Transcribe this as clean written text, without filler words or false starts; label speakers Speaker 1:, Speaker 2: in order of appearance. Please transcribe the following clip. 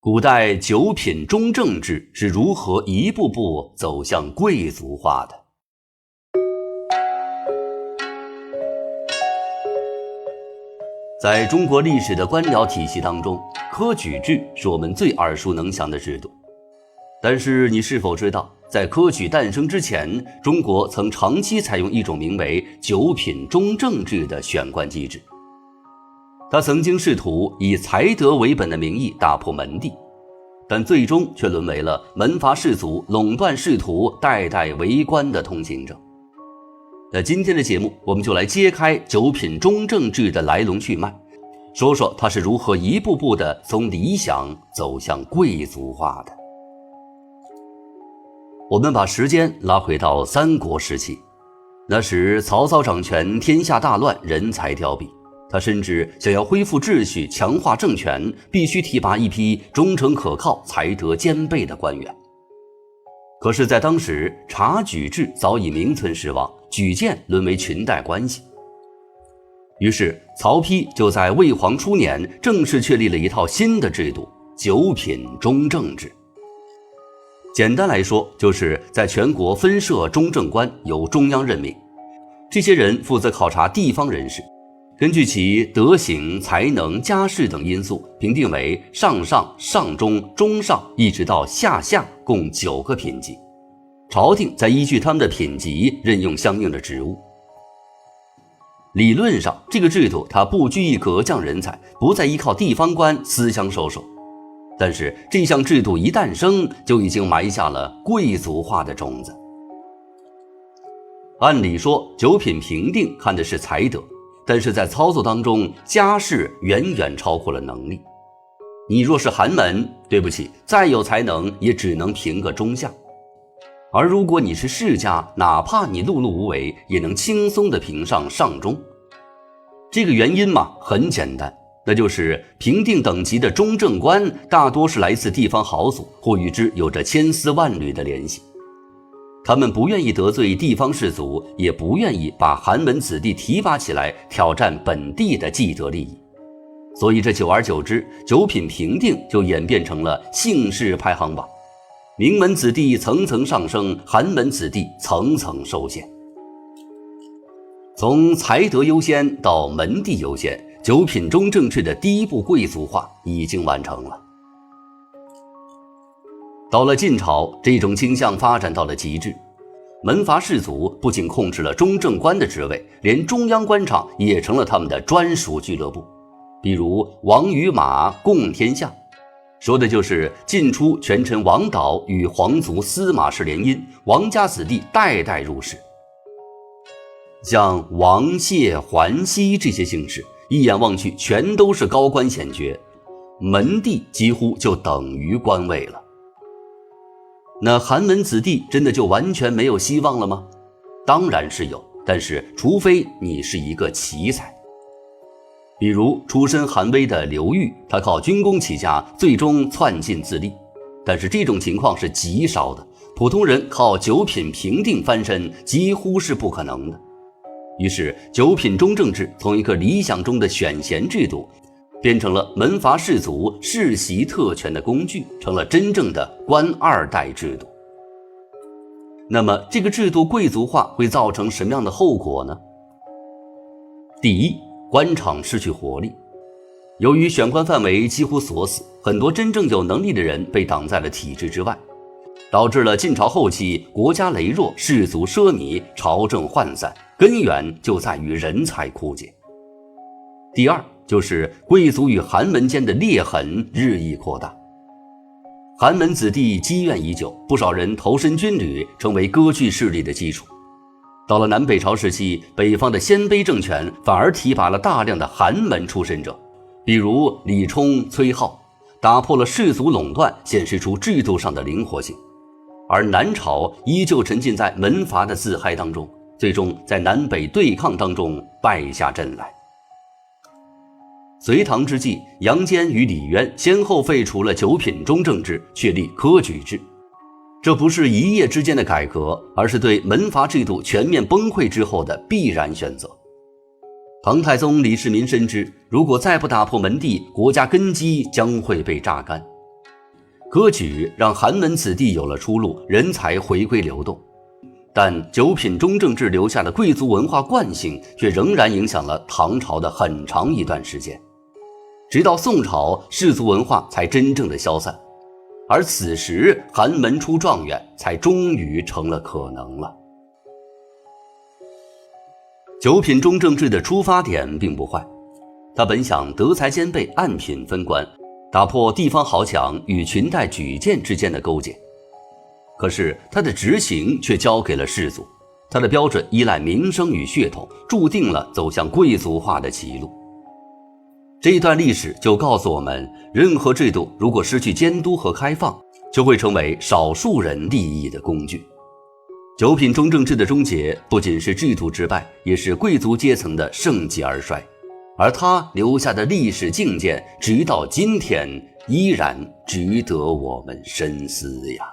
Speaker 1: 古代九品中正制是如何一步步走向贵族化的？在中国历史的官僚体系当中，科举制是我们最耳熟能详的制度。但是你是否知道，在科举诞生之前，中国曾长期采用一种名为九品中正制的选官机制。他曾经试图以才德为本的名义打破门第，但最终却沦为了门阀士族垄断仕途、代代为官的通行证。那今天的节目，我们就来揭开九品中正制的来龙去脉，说说它是如何一步步地从理想走向贵族化的。我们把时间拉回到三国时期，那时曹操掌权，天下大乱，人才凋敝。他甚至想要恢复秩序、强化政权，必须提拔一批忠诚可靠、才德兼备的官员。可是在当时，察举制早已名存实亡，举荐沦为裙带关系。于是曹丕就在魏皇初年正式确立了一套新的制度——九品中正制。简单来说，就是在全国分设中正官，由中央任命，这些人负责考察地方人士，根据其德行、才能、家世等因素，评定为上上、上中、中上，一直到下下，共9个品级。朝廷再依据他们的品级任用相应的职务。理论上，这个制度它不拘一格降人才，不再依靠地方官私相授受。但是这项制度一诞生，就已经埋下了贵族化的种子。按理说，九品评定看的是才德，但是在操作当中，家世远远超过了能力。你若是寒门，对不起，再有才能也只能评个中下。而如果你是世家，哪怕你碌碌无为，也能轻松地评上上中。这个原因嘛，很简单，那就是评定等级的中正官大多是来自地方豪族，或与之有着千丝万缕的联系。他们不愿意得罪地方士族，也不愿意把寒门子弟提拔起来挑战本地的既得利益，所以这久而久之，九品评定就演变成了姓氏排行榜，名门子弟层层上升，寒门子弟层层受限。从才德优先到门第优先，九品中正制的第一步贵族化已经完成了。到了晋朝，这种倾向发展到了极致，门阀士族不仅控制了中正官的职位，连中央官场也成了他们的专属俱乐部。比如王与马共天下，说的就是晋初权臣王导与皇族司马氏联姻，王家子弟代代入仕。像王谢、桓熙这些姓氏，一眼望去全都是高官显爵，门第几乎就等于官位了。那寒门子弟真的就完全没有希望了吗？当然是有，但是除非你是一个奇才。比如出身寒微的刘裕，他靠军功起家，最终窜进自立，但是这种情况是极少的，普通人靠九品评定翻身几乎是不可能的。于是九品中正制从一个理想中的选贤制度，变成了门阀士族世袭特权的工具，成了真正的官二代制度。那么这个制度贵族化会造成什么样的后果呢？第一，官场失去活力。由于选官范围几乎锁死，很多真正有能力的人被挡在了体制之外，导致了晋朝后期国家羸弱，士族奢靡，朝政涣散，根源就在于人才枯竭。第二，就是贵族与寒门间的裂痕日益扩大。寒门子弟积怨已久，不少人投身军旅，成为割据势力的基础。到了南北朝时期，北方的鲜卑政权反而提拔了大量的寒门出身者，比如李冲、崔颢，打破了士族垄断，显示出制度上的灵活性。而南朝依旧沉浸在门阀的自嗨当中，最终在南北对抗当中败下阵来。隋唐之际，杨坚与李渊先后废除了九品中正制，确立科举制。这不是一夜之间的改革，而是对门阀制度全面崩溃之后的必然选择。唐太宗李世民深知，如果再不打破门第，国家根基将会被榨干。科举让寒门子弟有了出路，人才回归流动。但九品中正制留下的贵族文化惯性却仍然影响了唐朝的很长一段时间。直到宋朝，士族文化才真正的消散，而此时寒门出状元才终于成了可能了。九品中正制的出发点并不坏，他本想德才兼备，按品分官，打破地方豪强与裙带举荐之间的勾结。可是他的执行却交给了士族，他的标准依赖名声与血统，注定了走向贵族化的歧路。这一段历史就告诉我们，任何制度如果失去监督和开放，就会成为少数人利益的工具。九品中正制的终结不仅是制度之败，也是贵族阶层的盛极而衰，而他留下的历史境界直到今天依然值得我们深思呀。